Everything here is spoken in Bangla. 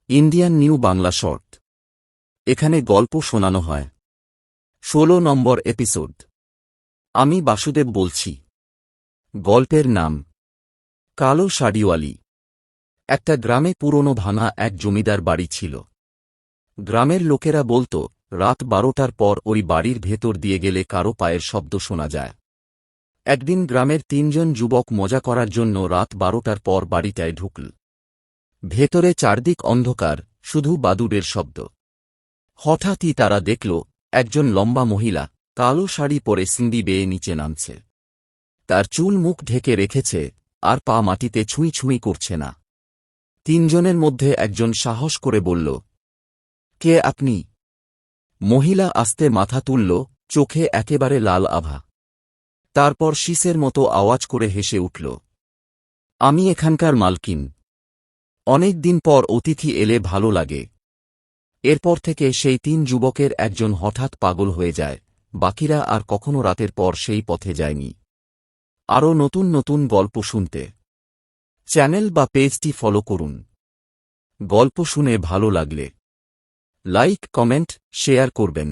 Indian new Bangla short. এখানে গল্প শোনানো হয়। ১৬ নম্বর এপিসোড। আমি বাসুদেব বলছি। গল্পের নাম কালো শাড়িওয়ালি। একটা গ্রামে পুরনো ভাঙা এক জমিদার বাড়ি ছিল। গ্রামের লোকেরা বলত, রাত ১২টার পর ওই বাড়ির ভেতর দিয়ে গেলে কারো পায়ের শব্দ শোনা যায়। একদিন গ্রামের ৩জন যুবক মজা করার জন্য রাত ১২টার পর বাড়িটায় ঢুকল। ভেতরে চারদিক অন্ধকার, শুধু বাদুড়ের শব্দ। হঠাৎই তারা দেখল একজন লম্বা মহিলা কালো শাড়ি পরে সিঁড়ি বেয়ে নিচে নামছে। তার চুল মুখ ঢেকে রেখেছে, আর পা মাটিতে ছুঁই ছুঁই করছে না। ৩জনের মধ্যে একজন সাহস করে বলল, কে আপনি? মহিলা আস্তে মাথা তুলল, চোখে একেবারে লাল আভা। তারপর শীষের মতো আওয়াজ করে হেসে উঠল, আমি এখানকার মালকিন। অনেক দিন পর অতিথি এলে ভালো লাগে। এরপর থেকে সেই ৩ যুবকের একজন হঠাৎ পাগল হয়ে যায়, বাকিরা আর কখনো রাতের পর সেই পথে যায়নি। আরও নতুন নতুন গল্প শুনতে চ্যানেল বা পেজটি ফলো করুন। গল্প শুনে ভালো লাগলে লাইক, কমেন্ট, শেয়ার করবেন।